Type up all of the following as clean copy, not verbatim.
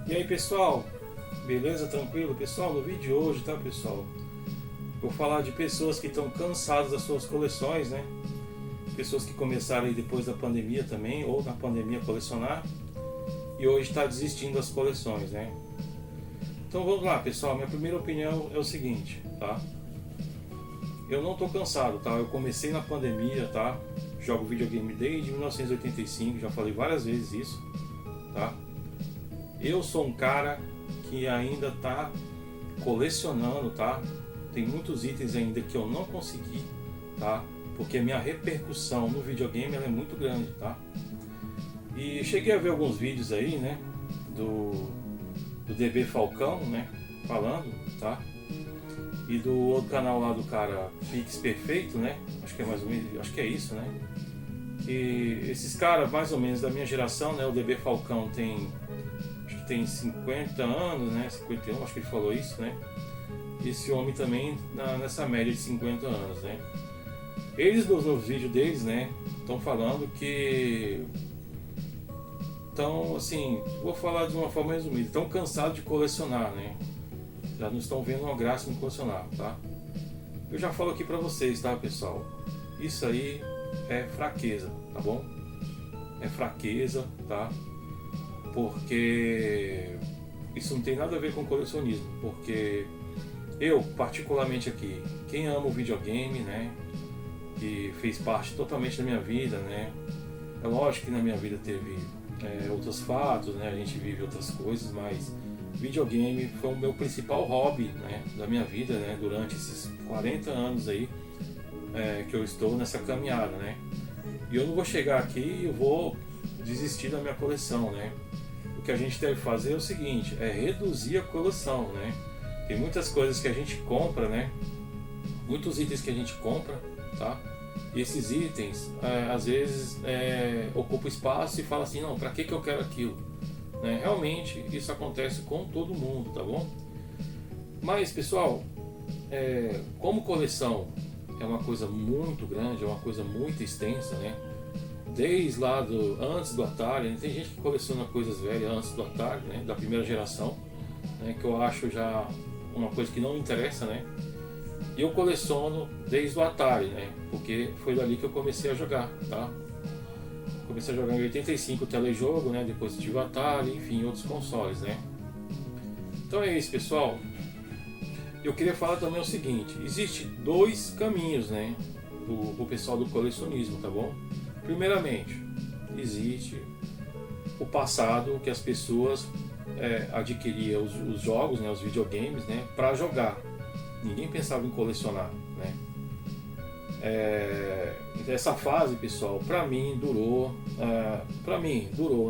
E aí pessoal, beleza? Tranquilo? Pessoal, no vídeo de hoje, tá pessoal? Vou falar de pessoas que estão cansadas das suas coleções, né? Pessoas que começaram aí depois da pandemia também, ou na pandemia a colecionar, e hoje está desistindo das coleções, né? Então vamos lá pessoal, minha primeira opinião é o seguinte, tá? Eu não tô cansado, tá? Eu comecei na pandemia, tá? Jogo videogame desde 1985, já falei várias vezes isso, tá? Eu sou um cara que ainda tá colecionando, tá? Tem muitos itens ainda que eu não consegui, tá? Porque a minha repercussão no videogame ela é muito grande, tá? E cheguei a ver alguns vídeos aí, né? Do DB Falcão, né? Falando, tá? E do outro canal lá do cara Pix Perfeito, né? Acho que é mais ou menos, acho que é isso, né? Que esses caras mais ou menos da minha geração, né? O DB Falcão tem 50 anos, né? 51, acho que ele falou isso, né? Esse homem também nessa média de 50 anos, né? Eles nos vídeos deles, né? Estão falando que estão, assim, vou falar de uma forma resumida, estão cansados de colecionar, né? Já não estão vendo uma graça em colecionar, tá? Eu já falo aqui pra vocês, tá, pessoal? Isso aí é fraqueza, tá bom? É fraqueza, tá? Porque isso não tem nada a ver com colecionismo, porque eu, particularmente aqui, quem ama o videogame, né? Que fez parte totalmente da minha vida, né? É lógico que na minha vida teve outros fatos, né? A gente vive outras coisas, mas videogame foi o meu principal hobby, né, da minha vida, né, durante esses 40 anos aí que eu estou nessa caminhada, né. E eu não vou chegar aqui e eu vou desistir da minha coleção, né. O que a gente deve fazer é o seguinte, é reduzir a coleção, né. Tem muitas coisas que a gente compra, né, muitos itens que a gente compra, tá. E esses itens às vezes ocupam espaço e fala assim, não, para que eu quero aquilo? Realmente isso acontece com todo mundo, tá bom? Mas pessoal, como coleção é uma coisa muito grande, é uma coisa muito extensa, né? Desde lá antes do Atari, né? Tem gente que coleciona coisas velhas antes do Atari, né? Da primeira geração, né? Que eu acho já uma coisa que não me interessa, né? E eu coleciono desde o Atari, né? Porque foi dali que eu comecei a jogar, tá? Comecei a jogar em 85 o telejogo, né? Depois tive o Atari, enfim, outros consoles, né? Então é isso, pessoal. Eu queria falar também o seguinte: existe dois caminhos, né? Do pessoal do colecionismo, tá bom? Primeiramente, existe o passado que as pessoas adquiriam os jogos, né? Os videogames, né? Para jogar. Ninguém pensava em colecionar, né? Essa fase, pessoal, pra mim durou,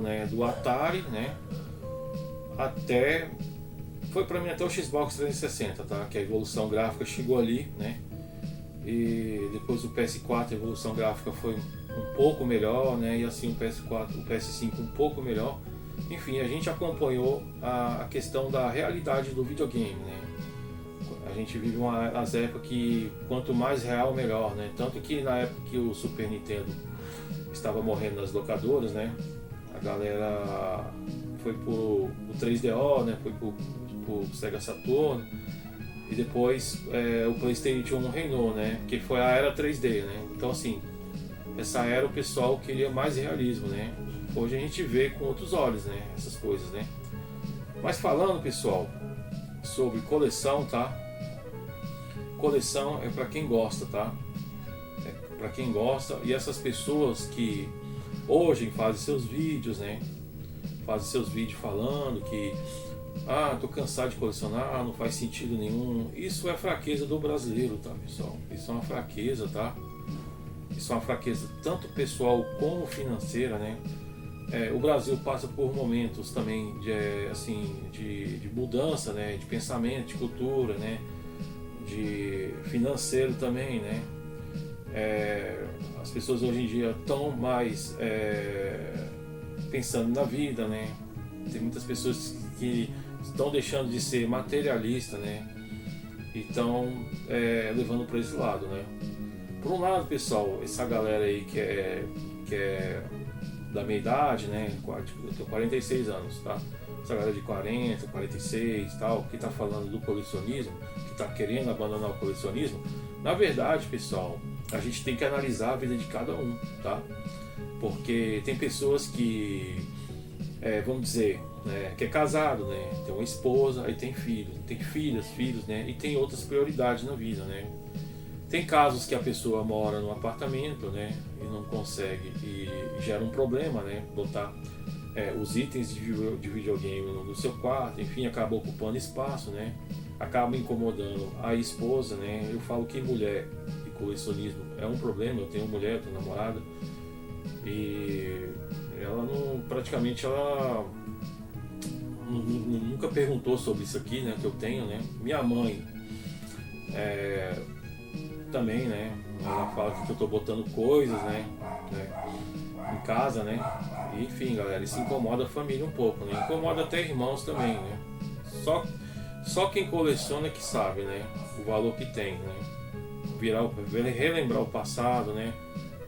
né, do Atari, né, até foi pra mim até o Xbox 360, tá? Que a evolução gráfica chegou ali, né? E depois do PS4 a evolução gráfica foi um pouco melhor, né? E assim o PS4, o PS5 um pouco melhor. Enfim, a gente acompanhou a questão da realidade do videogame, né? A gente vive umas épocas que quanto mais real melhor, né? Tanto que na época que o Super Nintendo estava morrendo nas locadoras, né? A galera foi pro 3DO, né? Foi pro Sega Saturn e depois o PlayStation 1 reinou, né? Que foi a era 3D, né? Então assim, essa era o pessoal queria mais realismo, né? Hoje a gente vê com outros olhos, né? Essas coisas, né? Mas falando, pessoal, sobre coleção, tá? Coleção é para quem gosta, tá? É para quem gosta e essas pessoas que hoje fazem seus vídeos, né? Fazem seus vídeos falando que tô cansado de colecionar, não faz sentido nenhum. Isso é fraqueza do brasileiro, tá, pessoal? Isso é uma fraqueza, tá? Isso é uma fraqueza tanto pessoal como financeira, né? O Brasil passa por momentos também de mudança, né? De pensamento, de cultura, né? De financeiro também, né? As pessoas hoje em dia estão mais pensando na vida, né? Tem muitas pessoas que estão deixando de ser materialista, né? E estão levando para esse lado, né? Por um lado, pessoal, essa galera aí que é da minha idade, né? Eu tenho 46 anos, tá? essa galera de 40, 46 e tal, que está falando do colecionismo, que está querendo abandonar o colecionismo, na verdade, pessoal, a gente tem que analisar a vida de cada um, tá? Porque tem pessoas que, vamos dizer, né, que é casado, né, tem uma esposa, aí tem filhos, tem filhos, né, e tem outras prioridades na vida, né. Tem casos que a pessoa mora num apartamento, né, e não consegue, e gera um problema, né, botar os itens de videogame no seu quarto, enfim, acaba ocupando espaço, né, acaba incomodando a esposa, né. Eu falo que mulher e colecionismo é um problema. Eu tenho mulher, eu tenho namorada, e ela não, praticamente ela nunca perguntou sobre isso aqui, né, que eu tenho, né. Minha mãe também, né, ela fala que eu tô botando coisas, né, em casa, né. E, enfim, galera, isso incomoda a família um pouco, né, incomoda até irmãos também, né. Só quem coleciona que sabe, né, o valor que tem, né, relembrar o passado, né,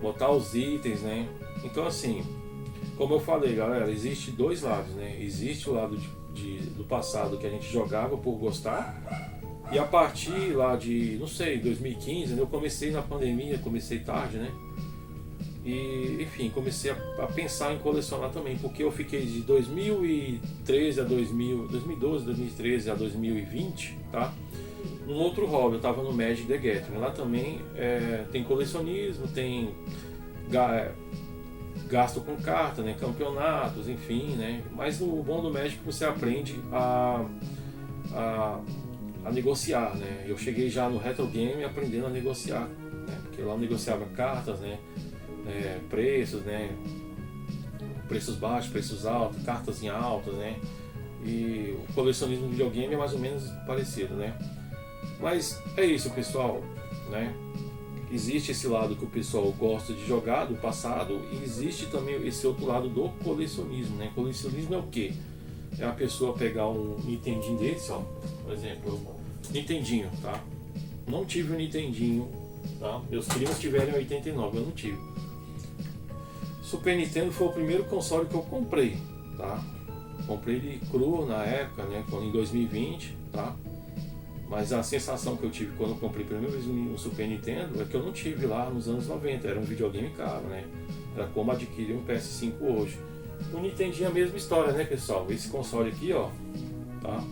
botar os itens, né. Então, assim, como eu falei, galera, existe dois lados, né. Existe o lado do passado, que a gente jogava por gostar, e a partir lá de, não sei, 2015, né, eu comecei na pandemia, comecei tarde, né, e, enfim, comecei a pensar em colecionar também, porque eu fiquei de 2013 a 2012, 2013 a 2020, tá, num outro hobby. Eu estava no Magic the Gathering. Lá também tem colecionismo, tem gasto com carta, né, campeonatos, enfim, né. Mas o bom do Magic é que você aprende a negociar, né. Eu cheguei já no Retro Game aprendendo a negociar, né, porque lá eu negociava cartas, né, preços, né, preços baixos, preços altos, cartas em altas, né. E o colecionismo de videogame é mais ou menos parecido, né. Mas é isso, pessoal, né? Existe esse lado que o pessoal gosta de jogar do passado, e existe também esse outro lado do colecionismo, né? Colecionismo é o quê? É a pessoa pegar um Nintendinho desse, ó, por exemplo, Nintendinho, tá? Não tive um Nintendinho, tá? Meus primos tiveram em 89, eu não tive. Super Nintendo foi o primeiro console que eu comprei, tá? Comprei ele cru na época, né? Em 2020, tá? Mas a sensação que eu tive quando eu comprei pela primeira vez um Super Nintendo é que eu não tive lá nos anos 90, era um videogame caro, né? Era como adquirir um PS5 hoje. O Nintendinho é a mesma história, né, pessoal? Esse console aqui, ó, tá?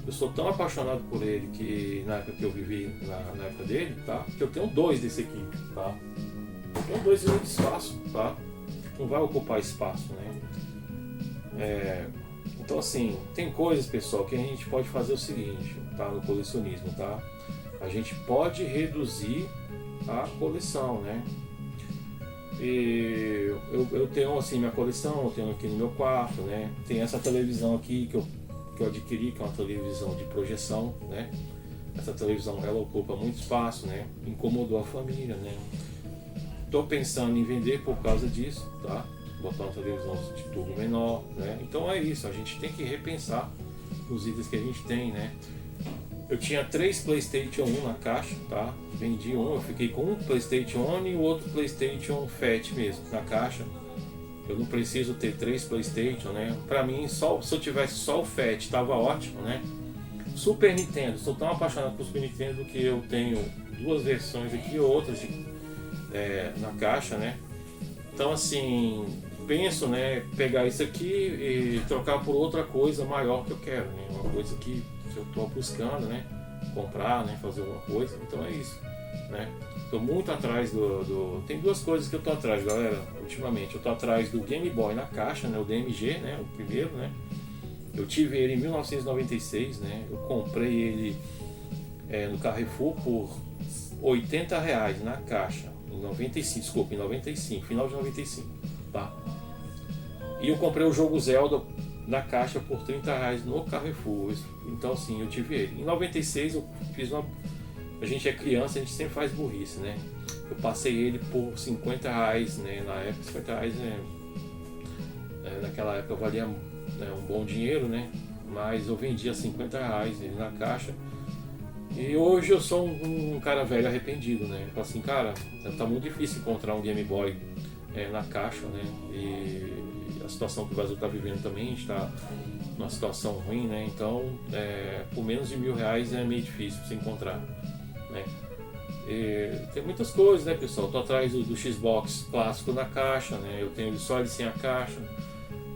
Eu sou tão apaixonado por ele que na época que eu vivi, na época dele, tá? Que eu tenho dois desse aqui, tá? Eu tenho dois em espaço, tá? Não vai ocupar espaço, né? Então, assim, tem coisas, pessoal, que a gente pode fazer o seguinte, tá? No colecionismo, tá? A gente pode reduzir a coleção, né? E eu tenho, assim, minha coleção, eu tenho aqui no meu quarto, né? Tem essa televisão aqui que eu adquiri, que é uma televisão de projeção, né? Essa televisão, ela ocupa muito espaço, né? Incomodou a família, né? Tô pensando em vender por causa disso, tá? Botar uma televisão de tubo menor, né? Então é isso, a gente tem que repensar os itens que a gente tem, né? Eu tinha 3 PlayStation 1 na caixa, tá? Vendi um, eu fiquei com um PlayStation 1 e o outro PlayStation Fat mesmo na caixa. Eu não preciso ter 3 PlayStation, né? Pra mim, se eu tivesse só o Fat, tava ótimo, né? Super Nintendo, sou tão apaixonado por Super Nintendo que eu tenho 2 versões aqui, outras na caixa, né? Então, assim, penso, né, pegar isso aqui e trocar por outra coisa maior que eu quero, né? Uma coisa que eu estou buscando, né? Comprar, né? Fazer alguma coisa. Então é isso, né? Estou muito atrás Tem 2 coisas que eu estou atrás, galera, ultimamente. Eu estou atrás do Game Boy na caixa, né? O DMG, né? O primeiro, né? Eu tive ele em 1996, né? Eu comprei ele no Carrefour por R$80 na caixa. Em 95, desculpa, em 95, final de 95, tá? E eu comprei o jogo Zelda na caixa por R$30 no Carrefour. Então, assim, eu tive ele. Em 96 eu fiz uma... A gente é criança, a gente sempre faz burrice, né? Eu passei ele por R$50, né? Na época, R$50, né? Naquela época valia, né, um bom dinheiro, né? Mas eu vendia R$50 ele na caixa. E hoje eu sou um cara velho arrependido, né? Eu falo assim, cara, tá muito difícil encontrar um Game Boy na caixa, né? E a situação que o Brasil tá vivendo também, a gente tá numa situação ruim, né? Então, por menos de R$1.000 é meio difícil você encontrar, né? Tem muitas coisas, né, pessoal? Tô atrás do Xbox clássico na caixa, né? Eu tenho só ele sem a caixa.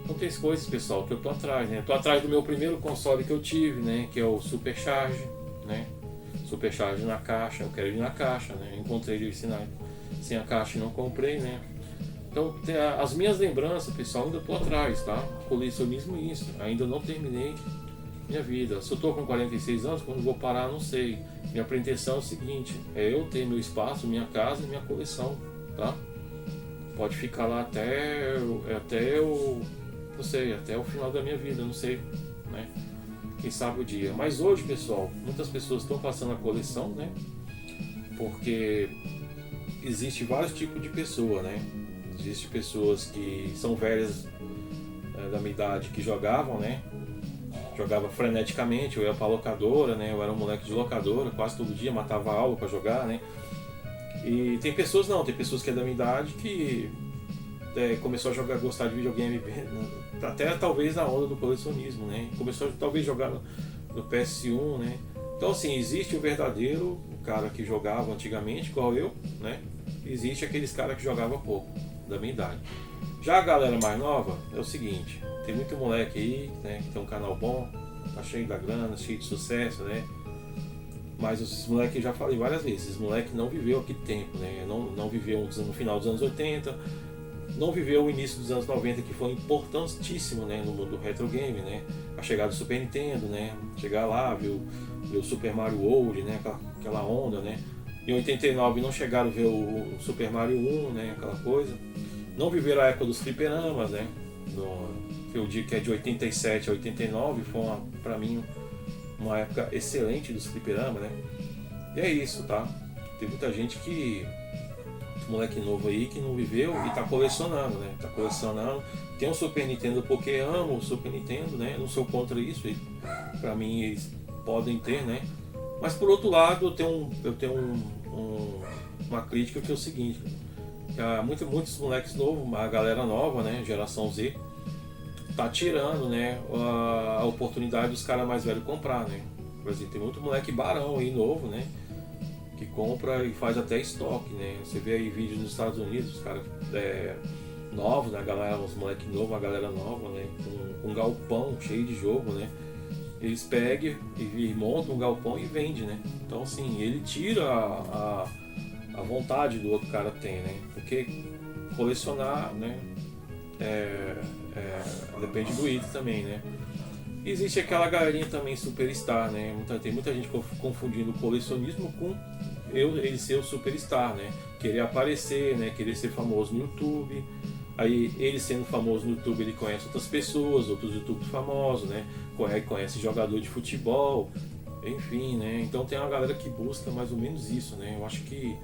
Então tem coisas, pessoal, que eu tô atrás, né? Tô atrás do meu primeiro console que eu tive, né? Que é o Supercharge, né? Supercharge na caixa, eu quero ele na caixa, né? Eu encontrei ele sem a caixa e não comprei, né? Então as minhas lembranças, pessoal, ainda tô atrás, tá? Colecionismo isso, ainda não terminei minha vida. Se eu tô com 46 anos, quando vou parar, não sei. Minha pretensão é o seguinte, é eu ter meu espaço, minha casa e minha coleção, tá? Pode ficar lá até não sei, até o final da minha vida, não sei, né? Quem sabe o dia. Mas hoje, pessoal, muitas pessoas estão passando a coleção, né? Porque existe vários tipos de pessoa, né? Existem pessoas que são velhas, da minha idade, que jogavam, né? Jogava freneticamente, eu ia pra locadora, né? Eu era um moleque de locadora, quase todo dia, matava a aula pra jogar, né? E tem pessoas tem pessoas que é da minha idade que começou a gostar de videogame até talvez na onda do colecionismo, né? Começou a talvez jogar no PS1, né? Então assim, existe o verdadeiro cara que jogava antigamente, igual eu, né? Existe aqueles caras que jogavam pouco, da minha idade. Já a galera mais nova é o seguinte, tem muito moleque aí, né, que tem um canal bom, tá cheio da grana, cheio de sucesso, né? Mas esses moleques, eu já falei várias vezes, esses moleques não viveu aquele tempo, né? Não viveu no final dos anos 80, não viveu o início dos anos 90, que foi importantíssimo, né, no mundo do retro game, né? A chegada do Super Nintendo, né? Chegar lá, ver o Super Mario World, né? Aquela onda, né? Em 89 não chegaram a ver o Super Mario 1, né? Aquela coisa. Não viveram a época dos fliperamas, né? Eu digo que é de 87 a 89, foi pra mim uma época excelente dos fliperamas, né? E é isso, tá? Tem muita gente moleque novo aí que não viveu e tá colecionando, né? Tá colecionando. Tem um Super Nintendo porque ama o Super Nintendo, né? Eu não sou contra isso, pra mim eles podem ter, né? Mas por outro lado, eu tenho uma crítica que é o seguinte, que muitos moleques novos, a galera nova, né, geração Z, tá tirando, né, a oportunidade dos caras mais velhos comprar, né? Por exemplo, tem muito moleque barão aí novo, né, que compra e faz até estoque, né? Você vê aí vídeos nos Estados Unidos, os caras novos, né, os moleques novos, a galera nova, né, com um galpão cheio de jogo, né? Eles pegam e montam um galpão e vendem, né? Então assim, ele tira a vontade do outro cara tem, né? Porque colecionar, né? Depende do item também, né? Existe aquela galerinha também superstar, né? Tem muita gente confundindo o colecionismo com ele ser o superstar, né? Querer aparecer, né? Querer ser famoso no YouTube. Aí ele sendo famoso no YouTube, ele conhece outras pessoas, outros youtubers famosos, né? Conhece jogador de futebol, enfim, né? Então tem uma galera que busca mais ou menos isso, né? Eu acho que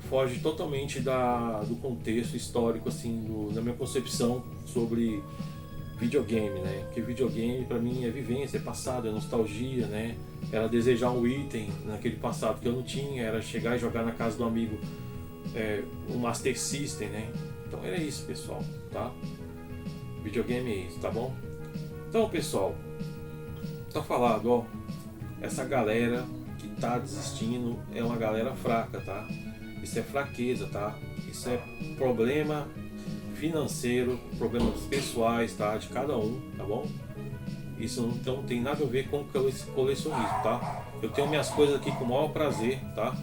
foge totalmente do contexto histórico, assim, da minha concepção sobre videogame, né? Porque videogame pra mim é vivência, é passado, é nostalgia, né? Era desejar um item naquele passado que eu não tinha, era chegar e jogar na casa do amigo um Master System, né? Então era isso, pessoal, tá? Videogame é isso, tá bom? Então, pessoal, tá falado, ó, essa galera que tá desistindo é uma galera fraca, tá? Isso é fraqueza, tá? Isso é problema financeiro, problemas pessoais, tá? De cada um, tá bom? Isso não tem nada a ver com colecionismo, tá? Eu tenho minhas coisas aqui com o maior prazer, tá?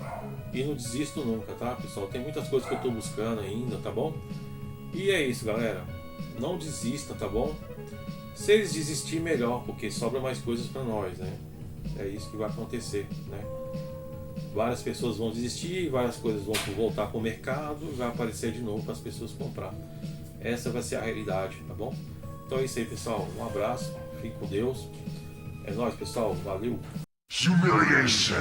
E não desisto nunca, tá, pessoal? Tem muitas coisas que eu tô buscando ainda, tá bom? E é isso, galera. Não desista, tá bom? Se eles desistir, melhor, porque sobra mais coisas pra nós, né? É isso que vai acontecer, né? Várias pessoas vão desistir, várias coisas vão voltar pro mercado e vai aparecer de novo para as pessoas comprar. Essa vai ser a realidade, tá bom? Então é isso aí, pessoal. Um abraço, fique com Deus. É nóis, pessoal. Valeu! Humiliation.